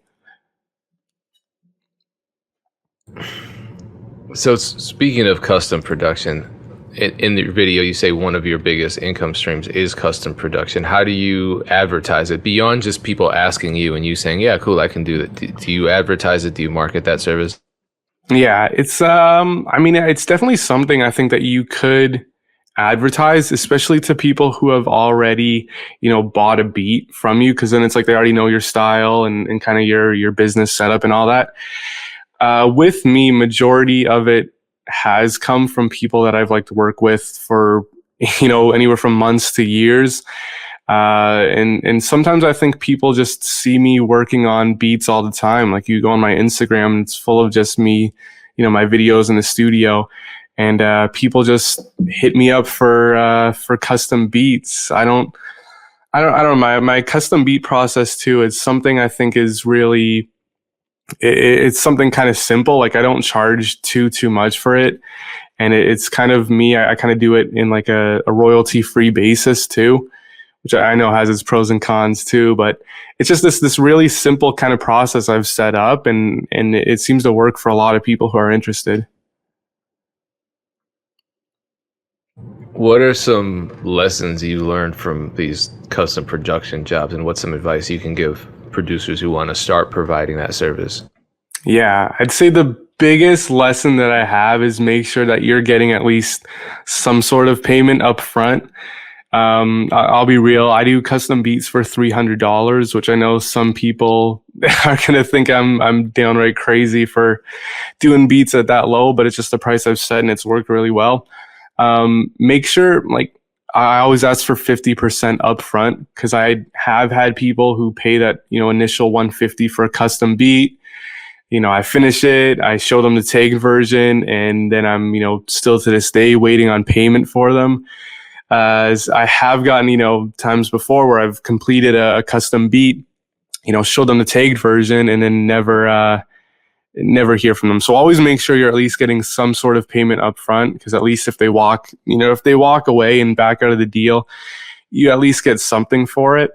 Speaker 1: So speaking of custom production, in the video you say one of your biggest income streams is custom production. How do you advertise it beyond just people asking you and you saying, yeah, cool, I can do that? Do you advertise it? Do you market that service?
Speaker 2: Yeah, it's it's definitely something I think that you could advertise, especially to people who have already, bought a beat from you, because then it's like they already know your style and kind of your business setup and all that. With me, majority of it has come from people that I've liked to work with for, anywhere from months to years. And sometimes I think people just see me working on beats all the time. Like you go on my Instagram, it's full of just me, my videos in the studio, and people just hit me up for custom beats. I don't know. My custom beat process too is something I think is really, it's something kind of simple. Like I don't charge too much for it, and it's kind of me. I kind of do it in like a royalty free basis too, which I know has its pros and cons too. But it's just this really simple kind of process I've set up, and it seems to work for a lot of people who are interested.
Speaker 1: What are some lessons you learned from these custom production jobs, and what's some advice you can give producers who want to start providing that service?
Speaker 2: Yeah, I'd say the biggest lesson that I have is make sure that you're getting at least some sort of payment up front. I'll be real. I do custom beats for $300, which I know some people are going to think I'm downright crazy for doing beats at that low, but it's just the price I've set and it's worked really well. Make sure, like, I always ask for 50% upfront, because I have had people who pay that, initial 150 for a custom beat. I finish it, I show them the tagged version, and then I'm, still to this day waiting on payment for them. As I have gotten, times before where I've completed a custom beat, show them the tagged version, and then never hear from them. So always make sure you're at least getting some sort of payment up front, because at least if they walk away and back out of the deal, you at least get something for it.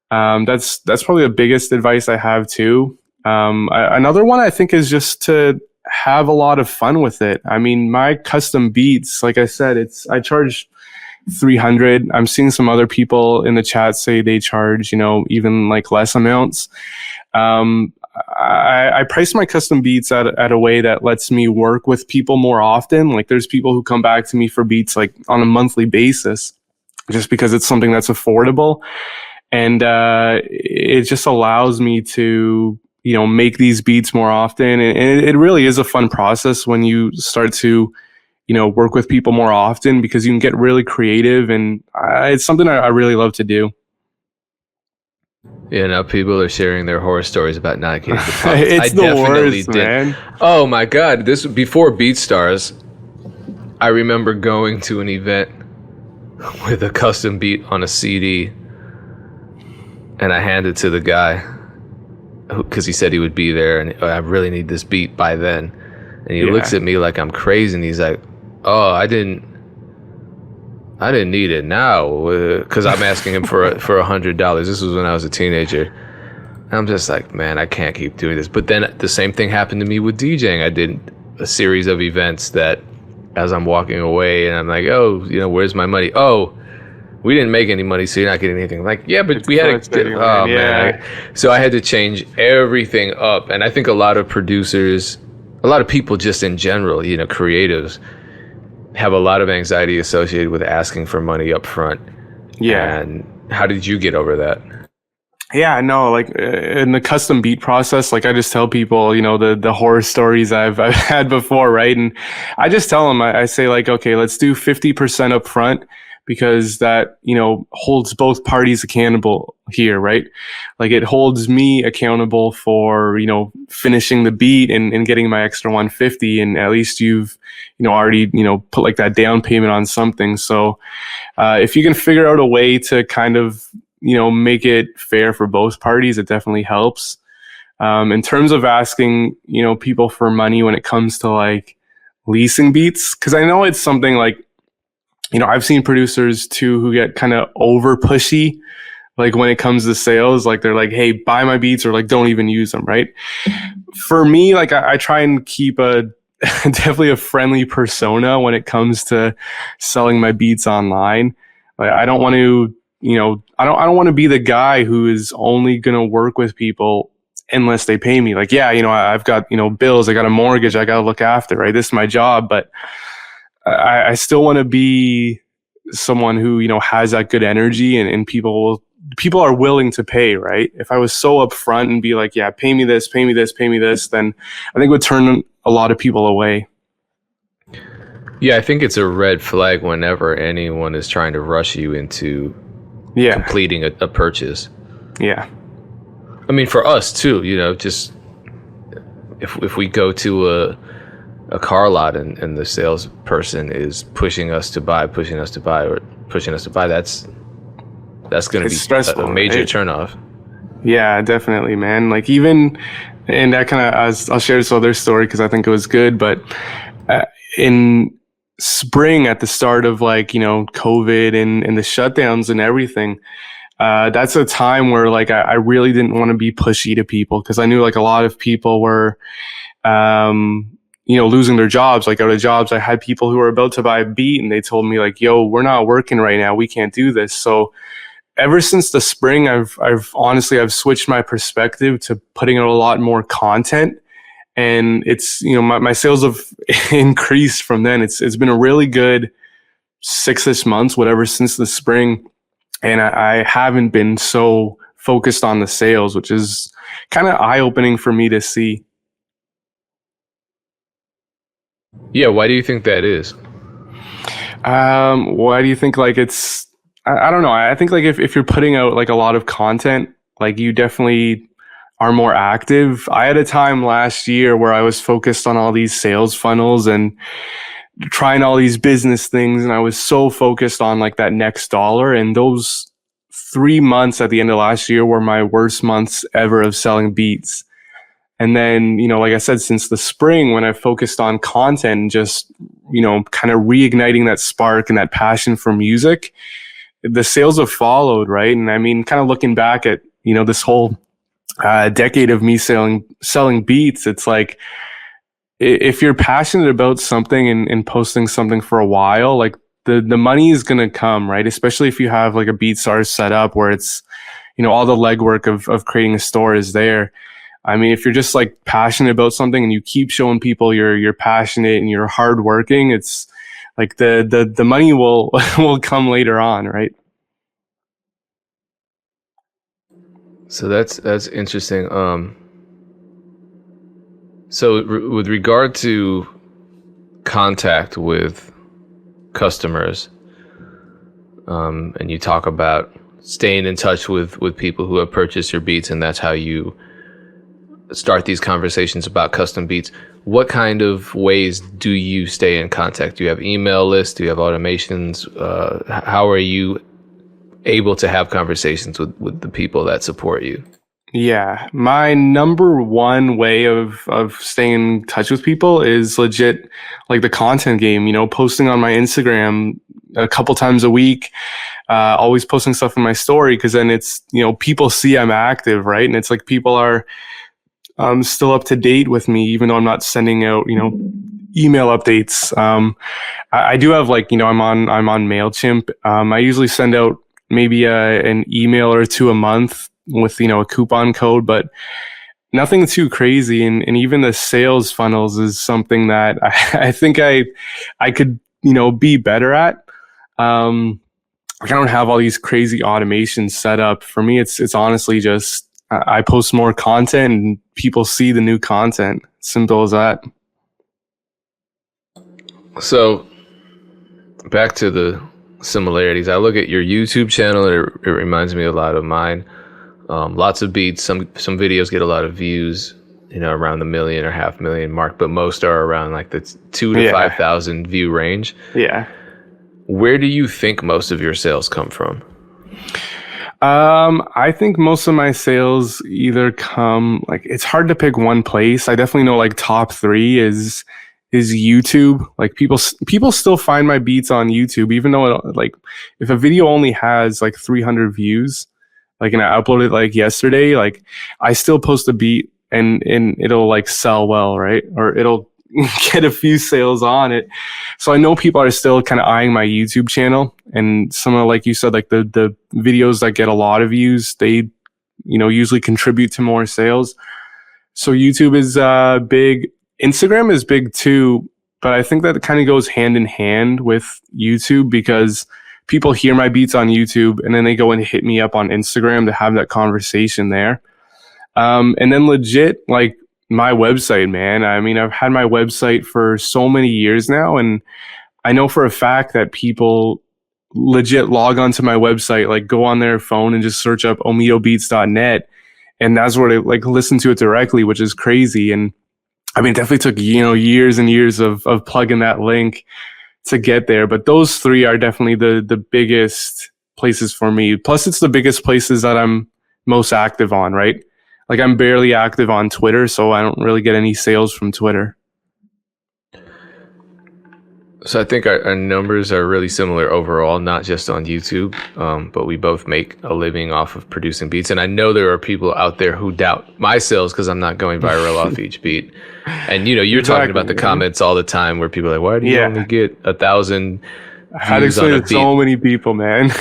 Speaker 2: That's probably the biggest advice I have too. Another one I think is just to have a lot of fun with it. I mean, my custom beats, like I said, I charge $300. I'm seeing some other people in the chat say they charge, even like less amounts. I price my custom beats at a way that lets me work with people more often. Like there's people who come back to me for beats like on a monthly basis, just because it's something that's affordable. And it just allows me to, make these beats more often. And it really is a fun process when you start to, work with people more often, because you can get really creative, and it's something I really love to do.
Speaker 1: Yeah, now people are sharing their horror stories about not getting the props.
Speaker 2: It's the worst, man.
Speaker 1: Oh my God, this was before BeatStars. I remember going to an event with a custom beat on a CD, and I handed it to the guy because he said he would be there, and I really need this beat by then. And he looks at me like I'm crazy, and he's like, "Oh, I didn't need it now," because I'm asking him for $100. This was when I was a teenager. And I'm just like, man, I can't keep doing this. But then the same thing happened to me with DJing. I did a series of events that, as I'm walking away, and I'm like, oh, where's my money? Oh, we didn't make any money, so you're not getting anything. I'm like, yeah, but we had to. Oh man! So I had to change everything up, and I think a lot of producers, a lot of people just in general, creatives, have a lot of anxiety associated with asking for money up front. Yeah. And how did you get over that?
Speaker 2: Yeah, no, like in the custom beat process, like I just tell people, the horror stories I've had before, right? And I just tell them, I say like, okay, let's do 50% up front, because that, holds both parties accountable here, right? Like it holds me accountable for, finishing the beat and getting my extra 150. And at least you've, already, put like that down payment on something. So if you can figure out a way to kind of, make it fair for both parties, it definitely helps. In terms of asking, people for money when it comes to like leasing beats, because I know it's something like, I've seen producers too who get kind of over pushy, like when it comes to sales, like they're like, hey, buy my beats, or like don't even use them, right? For me, like I try and keep a definitely a friendly persona when it comes to selling my beats online. Like I don't want to, I don't want to be the guy who is only going to work with people unless they pay me. Like, yeah, I've got, bills, I got a mortgage, I got to look after, right? This is my job, but I still want to be someone who, has that good energy, and people are willing to pay, right? If I was so upfront and be like, yeah, pay me this, pay me this, pay me this, then I think it would turn a lot of people away.
Speaker 1: Yeah, I think it's a red flag whenever anyone is trying to rush you into completing a purchase.
Speaker 2: Yeah.
Speaker 1: I mean, for us too, just if we go to a car lot and the salesperson is pushing us to buy, that's going to be
Speaker 2: stressful,
Speaker 1: a major turnoff.
Speaker 2: Yeah, definitely, man. Like even, and that kind of, I'll share this other story because I think it was good, but in spring at the start of like, COVID and the shutdowns and everything, that's a time where like I really didn't want to be pushy to people, because I knew like a lot of people were, losing their jobs, like out of jobs. I had people who were about to buy a beat and they told me like, yo, we're not working right now, we can't do this. So ever since the spring, I've honestly switched my perspective to putting out a lot more content, and it's, my sales have increased from then. It's been a really good 6 months, whatever, since the spring, and I haven't been so focused on the sales, which is kind of eye-opening for me to see.
Speaker 1: Yeah, why do you think that is?
Speaker 2: Why do you think like it's? I don't know. I think like if you're putting out like a lot of content, like you definitely are more active. I had a time last year where I was focused on all these sales funnels and trying all these business things, and I was so focused on like that next dollar. And those 3 months at the end of last year were my worst months ever of selling beats. And then, like I said, since the spring, when I focused on content and just, kind of reigniting that spark and that passion for music, the sales have followed, right? And I mean, kind of looking back at, this whole decade of me selling beats, it's like, if you're passionate about something and posting something for a while, like the money is going to come, right? Especially if you have like a BeatStars set up where it's, all the legwork of creating a store is there. I mean, if you're just like passionate about something and you keep showing people you're passionate and you're hardworking, it's like the money will will come later on, right?
Speaker 1: So that's interesting. So with regard to contact with customers, and you talk about staying in touch with people who have purchased your beats, and that's how you start these conversations about custom beats. What kind of ways do you stay in contact? Do you have email lists? Do you have automations? How are you able to have conversations with the people that support you?
Speaker 2: Yeah, my number one way of staying in touch with people is legit like the content game, posting on my Instagram a couple times a week, always posting stuff in my story, because then it's, people see I'm active, right? And it's like people are still up to date with me, even though I'm not sending out, email updates. I do have like, I'm on MailChimp. I usually send out maybe an email or two a month with, a coupon code, but nothing too crazy. And even the sales funnels is something that I think I could, be better at. I don't have all these crazy automations set up. For me, it's honestly just, I post more content and people see the new content. Simple as that.
Speaker 1: So back to the similarities. I look at your YouTube channel and it reminds me a lot of mine. Lots of beats. Some videos get a lot of views, around the 1 million or 500,000 mark, but most are around like the 2,000 to 5,000 view range.
Speaker 2: Yeah.
Speaker 1: Where do you think most of your sales come from?
Speaker 2: I think most of my sales either come like it's hard to pick one place. I definitely know like top three is YouTube. Like people still find my beats on YouTube, even though like if a video only has like 300 views, like and I uploaded like yesterday, like I still post a beat and it'll like sell well, right? Or it'll get a few sales on it. So I know people are still kind of eyeing my YouTube channel, and some of like you said, like the videos that get a lot of views, they usually contribute to more sales. So YouTube is big. Instagram is big too, but I think that kind of goes hand in hand with YouTube because people hear my beats on YouTube and then they go and hit me up on Instagram to have that conversation there. And then legit, like my website, man. I mean, I've had my website for so many years now, and I know for a fact that people legit log onto my website, like go on their phone and just search up omitobeats.net, and that's where they like listen to it directly, which is crazy. And I mean, it definitely took years and years of plugging that link to get there. But those three are definitely the biggest places for me. Plus, it's the biggest places that I'm most active on, right? Like I'm barely active on Twitter, so I don't really get any sales from Twitter.
Speaker 1: So I think our numbers are really similar overall, not just on YouTube, but we both make a living off of producing beats. And I know there are people out there who doubt my sales because I'm not going viral off each beat. And you're
Speaker 2: Exactly,
Speaker 1: talking about the comments all the time where people are like, why do you only get 1,000
Speaker 2: I had to
Speaker 1: views on
Speaker 2: explain
Speaker 1: a
Speaker 2: to
Speaker 1: beat?
Speaker 2: so many people, man.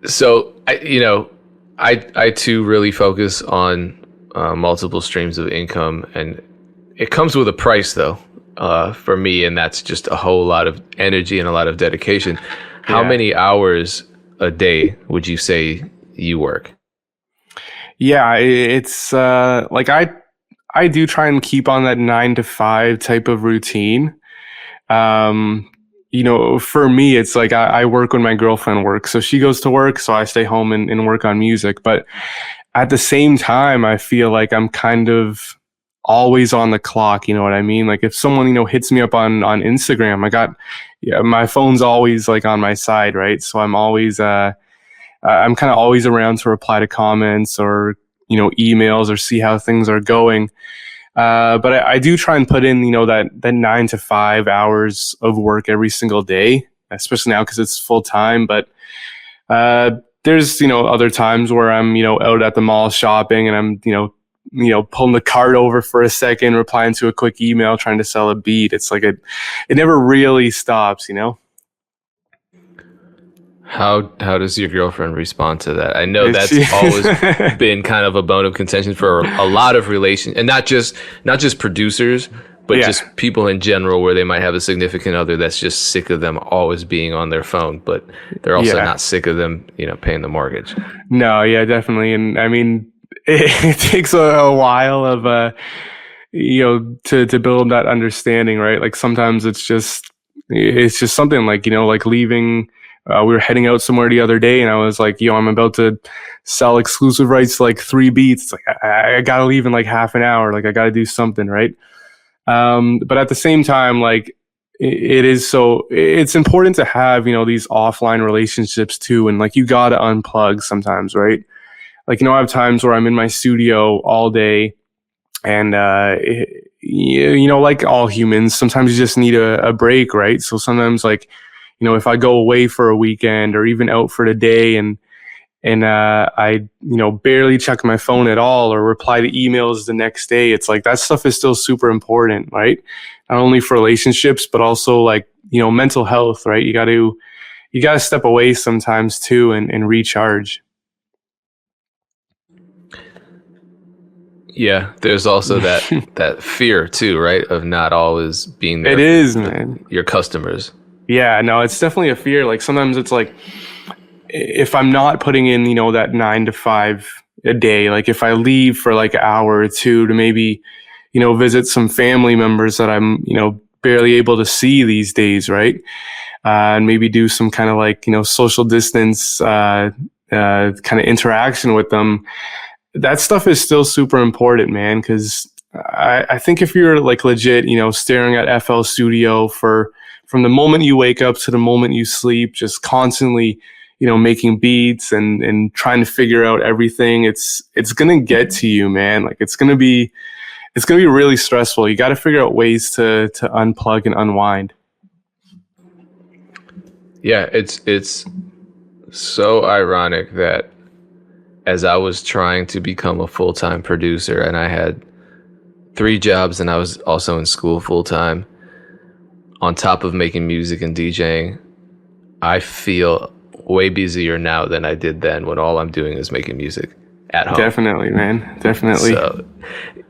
Speaker 1: So I too really focus on multiple streams of income, and it comes with a price though. For me, and that's just a whole lot of energy and a lot of dedication. How many hours a day would you say you work?
Speaker 2: Yeah, it's like I do try and keep on that 9 to 5 type of routine. For me, it's like I work when my girlfriend works, so she goes to work, so I stay home and work on music. But at the same time, I feel like I'm kind of always on the clock. You know what I mean? Like if someone hits me up on Instagram, my phone's always like on my side, right? So I'm kind of always around to reply to comments or emails or see how things are going. But I do try and put in that 9 to 5 hours of work every single day, especially now because it's full time. But there's other times where I'm out at the mall shopping and I'm pulling the cart over for a second, replying to a quick email, trying to sell a beat. It's like it never really stops.
Speaker 1: How does your girlfriend respond to that? I know that's
Speaker 2: She-
Speaker 1: always been kind of a bone of contention for a lot of relations, and not just producers, but just people in general, where they might have a significant other that's just sick of them always being on their phone, but they're also not sick of them, paying the mortgage.
Speaker 2: No, yeah, definitely. And I mean, it takes a while of to build that understanding, right? Like sometimes it's just something like like leaving. We were heading out somewhere the other day, and I was like, I'm about to sell exclusive rights to like 3 beats. It's like I gotta leave in like half an hour. Like I gotta do something, right? But at the same time, like it's important to have these offline relationships too, and like you gotta unplug sometimes, right? Like I have times where I'm in my studio all day, and like all humans, sometimes you just need a break, right? So sometimes like if I go away for a weekend or even out for the day and I barely check my phone at all or reply to emails the next day, it's like that stuff is still super important, right? Not only for relationships but also like mental health, right? You got to step away sometimes too and recharge.
Speaker 1: Yeah, there's also that fear too, right, of not always being there.
Speaker 2: It is, man.
Speaker 1: Your customers.
Speaker 2: Yeah, no, it's definitely a fear. Like sometimes it's like if I'm not putting in, that 9 to 5 a day, like if I leave for like an hour or two to maybe, visit some family members that I'm, barely able to see these days, right? And maybe do some kind of like, social distance kind of interaction with them. That stuff is still super important, man, because I think if you're like legit, staring at FL Studio from the moment you wake up to the moment you sleep, just constantly, making beats and trying to figure out everything, it's gonna get to you, man. Like it's gonna be really stressful. You got to figure out ways to unplug and unwind.
Speaker 1: Yeah, it's so ironic that as I was trying to become a full-time producer and I had 3 jobs and I was also in school full-time on top of making music and DJing, I feel way busier now than I did then when all I'm doing is making music at home.
Speaker 2: Definitely, man. Definitely.
Speaker 1: So,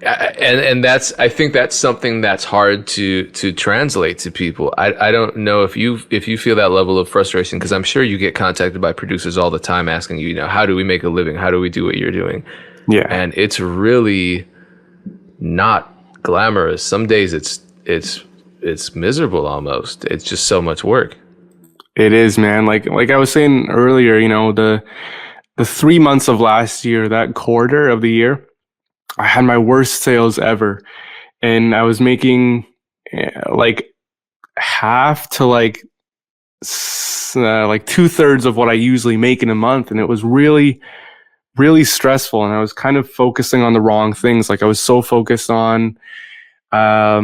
Speaker 1: and I think that's something that's hard to translate to people. I don't know if you feel that level of frustration, because I'm sure you get contacted by producers all the time asking you, how do we make a living? How do we do what you're doing?
Speaker 2: Yeah.
Speaker 1: And it's really not glamorous. Some days it's miserable almost. It's just so much work.
Speaker 2: It is, man. Like I was saying earlier, the 3 months of last year, that quarter of the year, I had my worst sales ever, and I was making like half to like 2/3 of what I usually make in a month, and it was really, really stressful. And I was kind of focusing on the wrong things. Like I was so focused on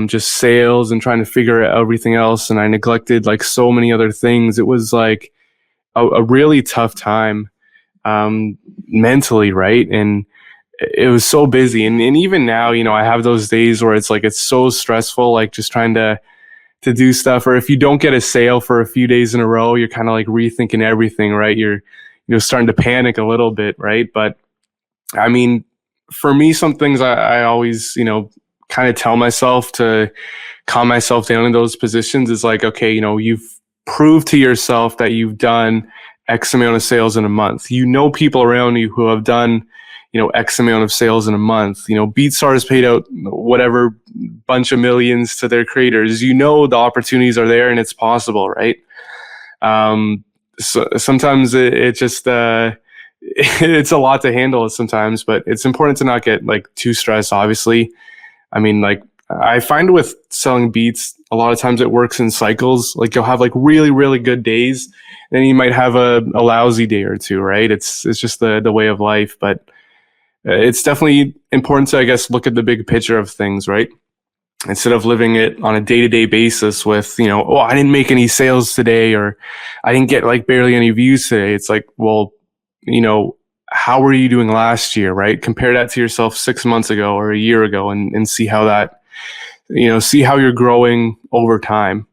Speaker 2: just sales and trying to figure out everything else, and I neglected like so many other things. It was like a really tough time mentally, right? And it was so busy. And even now, I have those days where it's like it's so stressful, like just trying to do stuff. Or if you don't get a sale for a few days in a row, you're kind of like rethinking everything, right? You're starting to panic a little bit, right? But I mean, for me, some things I always kind of tell myself to calm myself down in those positions is like, okay, you've proved to yourself that you've done X amount of sales in a month. People around you who have done, X amount of sales in a month. BeatStars paid out whatever bunch of millions to their creators. The opportunities are there and it's possible, right? So sometimes it just it's a lot to handle sometimes, but it's important to not get like too stressed, obviously. I mean, like I find with selling beats, a lot of times it works in cycles. Like you'll have like really, really good days, and then you might have a lousy day or two, right? It's just the way of life. But it's definitely important to, I guess, look at the big picture of things, right? Instead of living it on a day-to-day basis with, I didn't make any sales today, or I didn't get like barely any views today. It's like, well, how were you doing last year, right? Compare that to yourself 6 months ago or a year ago and see how that, see how you're growing over time.